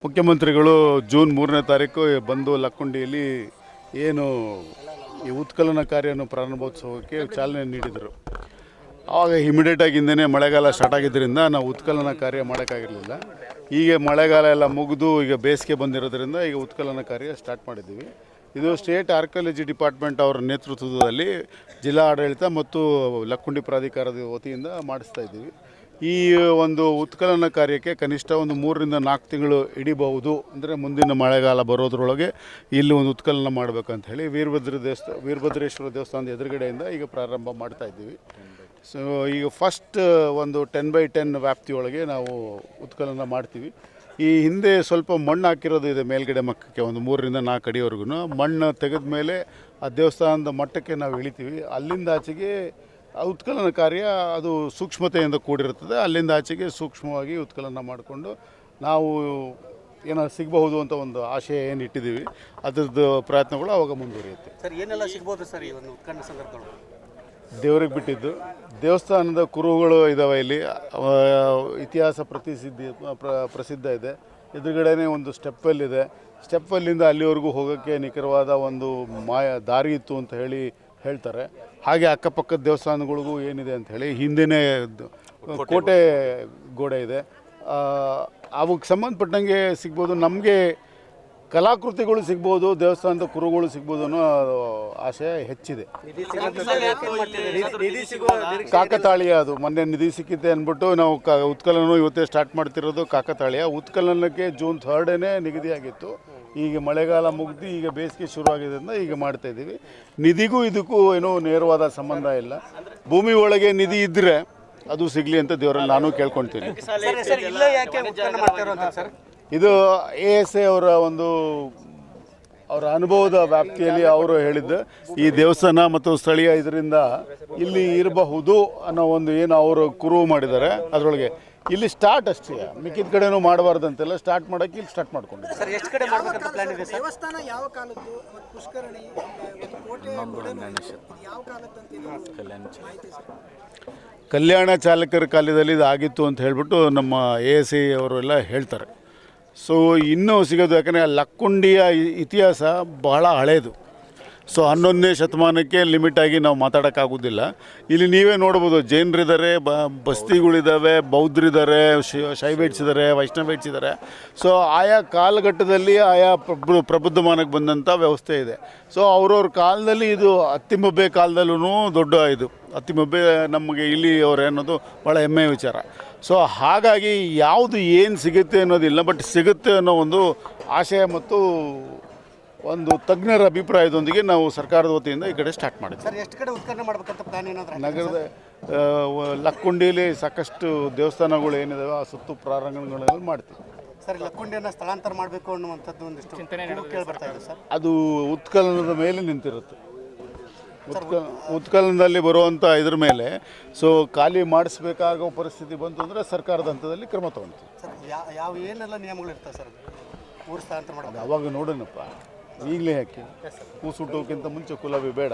ಮುಖ್ಯಮಂತ್ರಿಗಳು ಜೂನ್ 3ನೇ ತಾರೀಕು ಬಂದು ಲಕ್ಕುಂಡಿಯಲ್ಲಿ ಏನು ಈ ಉತ್ಖನನ ಕಾರ್ಯವನ್ನು ಪ್ರಾರಂಭೋತ್ಸವಕ್ಕೆ ಚಾಲನೆ ನೀಡಿದರು. ಆವಾಗ ಇಮಿಡಿಯೇಟಾಗಿ ಹಿಂದೆ ಮಳೆಗಾಲ ಸ್ಟಾರ್ಟ್ ಆಗಿದ್ದರಿಂದ ನಾವು ಉತ್ಖನನ ಕಾರ್ಯ ಮಾಡೋಕ್ಕಾಗಿರಲಿಲ್ಲ. ಈಗ ಮಳೆಗಾಲ ಎಲ್ಲ ಮುಗಿದು ಈಗ ಬೇಸಿಗೆ ಬಂದಿರೋದ್ರಿಂದ ಈಗ ಉತ್ಖನನ ಕಾರ್ಯ ಸ್ಟಾರ್ಟ್ ಮಾಡಿದ್ದೀವಿ. ಇದು ಸ್ಟೇಟ್ ಆರ್ಕಿಯಾಲಜಿ ಡಿಪಾರ್ಟ್ಮೆಂಟ್ ಅವರ ನೇತೃತ್ವದಲ್ಲಿ ಜಿಲ್ಲಾ ಆಡಳಿತ ಮತ್ತು ಲಕ್ಕುಂಡಿ ಪ್ರಾಧಿಕಾರದ ವತಿಯಿಂದ ಮಾಡಿಸ್ತಾ ಇದ್ದೀವಿ. ಈ ಒಂದು ಉತ್ಖನನ ಕಾರ್ಯಕ್ಕೆ ಕನಿಷ್ಠ ಒಂದು 3 ರಿಂದ 4 ತಿಂಗಳು ಹಿಡಿಬಹುದು. ಅಂದರೆ ಮುಂದಿನ ಮಳೆಗಾಲ ಬರೋದ್ರೊಳಗೆ ಇಲ್ಲಿ ಒಂದು ಉತ್ಖನನ ಮಾಡಬೇಕಂತ ಹೇಳಿ ವೀರಭದ್ರೇಶ್ವರ ದೇವಸ್ಥಾನದ ಎದುರುಗಡೆಯಿಂದ ಈಗ ಪ್ರಾರಂಭ ಮಾಡ್ತಾ ಇದ್ದೀವಿ. ಸೊ ಈಗ ಫಸ್ಟ್ ಒಂದು 10x10 ವ್ಯಾಪ್ತಿಯೊಳಗೆ ನಾವು ಉತ್ಖನನ ಮಾಡ್ತೀವಿ. ಈ ಹಿಂದೆ ಸ್ವಲ್ಪ ಮಣ್ಣು ಹಾಕಿರೋದು ಇದೆ ಮೇಲ್ಗಡೆ ಮಕ್ಕಕ್ಕೆ, ಒಂದು 3 ರಿಂದ 4 ಅಡಿವರೆಗೂ ಮಣ್ಣು ತೆಗೆದ ಮೇಲೆ ಆ ದೇವಸ್ಥಾನದ ಮಟ್ಟಕ್ಕೆ ನಾವು ಇಳಿತೀವಿ. ಅಲ್ಲಿಂದ ಆಚೆಗೆ ಉತ್ಖನನ ಕಾರ್ಯ ಅದು ಸೂಕ್ಷ್ಮತೆಯಿಂದ ಕೂಡಿರುತ್ತದೆ. ಅಲ್ಲಿಂದ ಆಚೆಗೆ ಸೂಕ್ಷ್ಮವಾಗಿ ಉತ್ಖನನ ಮಾಡಿಕೊಂಡು ನಾವು ಏನಾದ್ರು ಸಿಗಬಹುದು ಅಂತ ಒಂದು ಆಶಯ ಏನು ಇಟ್ಟಿದ್ದೀವಿ, ಅದರದ್ದು ಪ್ರಯತ್ನಗಳು ಆವಾಗ ಮುಂದುವರಿಯುತ್ತೆ. ಸರ್, ಏನೆಲ್ಲ ಸಿಗ್ಬೋದು ಸರ್ ಈ ಒಂದು ಉತ್ಖನನ ಸಂದರ್ಭಗಳು? ದೇವರಿಗೆ ಬಿಟ್ಟಿದ್ದು ದೇವಸ್ಥಾನದ ಕುರುಹುಗಳು ಇದ್ದಾವೆ ಇಲ್ಲಿ. ಇತಿಹಾಸ ಪ್ರಸಿದ್ಧ ಇದೆ. ಎದುರುಗಡೆನೇ ಒಂದು ಸ್ಟೆಪ್ಪಲ್ ಇದೆ. ಸ್ಟೆಪ್ಪಲ್ಲಿಂದ ಅಲ್ಲಿವರೆಗೂ ಹೋಗೋಕ್ಕೆ ನಿಖರವಾದ ಒಂದು ದಾರಿ ಇತ್ತು ಅಂತ ಹೇಳ್ತಾರೆ. ಹಾಗೆ ಅಕ್ಕಪಕ್ಕದ ದೇವಸ್ಥಾನಗಳಿಗೂ ಏನಿದೆ ಅಂಥೇಳಿ ಹಿಂದೆಯೇ ಕೋಟೆ ಗೋಡೆ ಇದೆ. ಅವಕ್ಕೆ ಸಂಬಂಧಪಟ್ಟಂಗೆ ಸಿಗ್ಬೋದು. ನಮಗೆ ಕಲಾಕೃತಿಗಳು ಸಿಗ್ಬೋದು, ದೇವಸ್ಥಾನದ ಕುರುಗಳು ಸಿಗ್ಬೋದು ಅನ್ನೋ ಆಶಯ ಹೆಚ್ಚಿದೆ. ಕಾಕತಾಳೀಯ ಅದು ಮೊನ್ನೆ ನಿಧಿ ಸಿಕ್ಕಿದೆ ಅಂದ್ಬಿಟ್ಟು ನಾವು ಉತ್ಖನನ ಇವತ್ತೇ ಸ್ಟಾರ್ಟ್ ಮಾಡ್ತಿರೋದು ಕಾಕತಾಳೀಯ. ಉತ್ಖನನಕ್ಕೆ ಜೂನ್ 3ನೇ ನಿಗದಿಯಾಗಿತ್ತು. ಈಗ ಮಳೆಗಾಲ ಮುಗಿದು ಈಗ ಬೇಸಿಗೆ ಶುರುವಾಗಿದ್ದರಿಂದ ಈಗ ಮಾಡ್ತಾಯಿದ್ದೀವಿ. ನಿಧಿಗೂ ಇದಕ್ಕೂ ಏನೋ ನೇರವಾದ ಸಂಬಂಧ ಇಲ್ಲ. ಭೂಮಿ ಒಳಗೆ ನಿಧಿ ಇದ್ದರೆ ಅದು ಸಿಗಲಿ ಅಂತ ದೇವರಲ್ಲಿ ನಾನು ಕೇಳ್ಕೊಳ್ತೀನಿ. ಇದು ASA ಅವರ ಅವರ ಅನುಭವದ ವ್ಯಾಪ್ತಿಯಲ್ಲಿ ಅವರು ಹೇಳಿದ್ದು ಈ ದೇವಸ್ಥಾನ ಮತ್ತು ಸ್ಥಳೀಯ ಇದರಿಂದ ಇಲ್ಲಿ ಇರಬಹುದು ಅನ್ನೋ ಒಂದು ಏನು ಅವರು ಕುರುಹು ಮಾಡಿದ್ದಾರೆ. ಅದರೊಳಗೆ ಇಲ್ಲಿ ಸ್ಟಾರ್ಟ್ ಅಷ್ಟೇ, ಮಿಕ್ಕಿದ ಕಡೆನೂ ಮಾಡಬಾರ್ದು ಅಂತೆಲ್ಲ ಸ್ಟಾರ್ಟ್ ಮಾಡೋಕ್ಕೆ ಇಲ್ಲಿ ಸ್ಟಾರ್ಟ್ ಮಾಡ್ಕೊಂಡಿದ್ದಾರೆ. ಸರ್, ಎಷ್ಟು ಕಡೆ ಮಾಡಬೇಕಂತ ಪ್ಲಾನ್ ಇದೆ? ದೇವಸ್ಥಾನ ಯಾವ ಕಾಲದ್ದು ಮತ್ತು ಪುಷ್ಕರಣಿ ಕೋಟೆ ಯಾವ ಕಲ್ಯಾಣ ಚಾಲಕರ ಕಾಲದಲ್ಲಿ ಇದು ಆಗಿತ್ತು ಅಂತ ಹೇಳ್ಬಿಟ್ಟು ನಮ್ಮ ASA ಅವರೆಲ್ಲ ಹೇಳ್ತಾರೆ. ಸೊ ಇನ್ನೂ ಸಿಗೋದು, ಯಾಕಂದರೆ ಲಕ್ಕುಂಡಿಯ ಇತಿಹಾಸ ಬಹಳ ಹಳೆಯದು. ಸೊ 11ನೇ ಶತಮಾನಕ್ಕೆ ಲಿಮಿಟಾಗಿ ನಾವು ಮಾತಾಡೋಕ್ಕಾಗೋದಿಲ್ಲ. ಇಲ್ಲಿ ನೀವೇ ನೋಡ್ಬೋದು, ಜೈನರಿದ್ದಾರೆ, ಬಸ್ತಿಗಳಿದ್ದಾವೆ, ಬೌದ್ಧರಿದ್ದಾರೆ, ಶೈವೈಟ್ಸ್ ಇದ್ದಾರೆ, ವೈಷ್ಣವೈಟ್ಸ್ ಇದ್ದಾರೆ. ಸೊ ಆಯಾ ಕಾಲಘಟ್ಟದಲ್ಲಿ ಆಯಾ ಪ್ರಬುದ್ಧಮಾನಕ್ಕೆ ಬಂದಂಥ ವ್ಯವಸ್ಥೆ ಇದೆ. ಸೊ ಅವ್ರವ್ರ ಕಾಲದಲ್ಲಿ ಇದು ಅತ್ತಿಮಬ್ಬೆ ಕಾಲದಲ್ಲೂ ದೊಡ್ಡ ಇದು ಅತ್ತಿಮಬ್ಬೆ ನಮಗೆ ಇಲ್ಲಿ ಅವ್ರು ಅನ್ನೋದು ಭಾಳ ಹೆಮ್ಮೆಯ ವಿಚಾರ. ಸೊ ಹಾಗಾಗಿ ಯಾವುದು ಏನು ಸಿಗುತ್ತೆ ಅನ್ನೋದಿಲ್ಲ, ಬಟ್ ಸಿಗುತ್ತೆ ಅನ್ನೋ ಒಂದು ಆಶಯ ಮತ್ತು ಒಂದು ತಜ್ಞರ ಅಭಿಪ್ರಾಯದೊಂದಿಗೆ ನಾವು ಸರ್ಕಾರದ ವತಿಯಿಂದ ಈ ಕಡೆ ಸ್ಟಾರ್ಟ್ ಮಾಡಿದ್ವಿ. ಸರ್, ಎಷ್ಟು ಕಡೆ ಉತ್ಖನನ ಮಾಡಬೇಕಂತ ಪ್ಲಾನ್ ಏನಾದರೂ? ನಗರದ ಲಕ್ಕುಂಡಿಯಲ್ಲಿ ಸಾಕಷ್ಟು ದೇವಸ್ಥಾನಗಳು ಏನಿದಾವೆ ಆ ಸುತ್ತು ಪ್ರಾರಂಗಣಗಳಲ್ಲಿ ಮಾಡ್ತೀವಿ. ಸರ್, ಲಕ್ಕುಂಡಿಯನ್ನು ಸ್ಥಳಾಂತರ ಮಾಡಬೇಕು ಅನ್ನುವಂಥದ್ದು ಒಂದಿಷ್ಟು ಕೇಳಿ ಬರ್ತಾ ಇದೆ ಸರ್. ಅದು ಉತ್ಖನನದ ಮೇಲೆ ನಿಂತಿರುತ್ತೆ. ಉತ್ಖನನದಲ್ಲಿ ಬರುವಂಥ ಇದ್ರ ಮೇಲೆ ಸೊ ಖಾಲಿ ಮಾಡಿಸ್ಬೇಕಾಗೋ ಪರಿಸ್ಥಿತಿ ಬಂತು ಅಂದರೆ ಸರ್ಕಾರದ ಹಂತದಲ್ಲಿ ಕ್ರಮ ತೊಗೊಳ್ತೀವಿ. ಸರ್, ಏನೆಲ್ಲ ನಿಯಮಗಳು ಇರ್ತವೆ ಸರ್ ಊರು ಸ್ಥಳಾಂತರ ಮಾಡೋದು? ಅವಾಗ ನೋಡೋಣಪ್ಪ, ಈಗಲೇ ಯಾಕೆ ಕೂಸುಟ್ಟೋಕ್ಕಿಂತ ಮುಂಚೆ ಕುಲವೇ ಬೇಡ.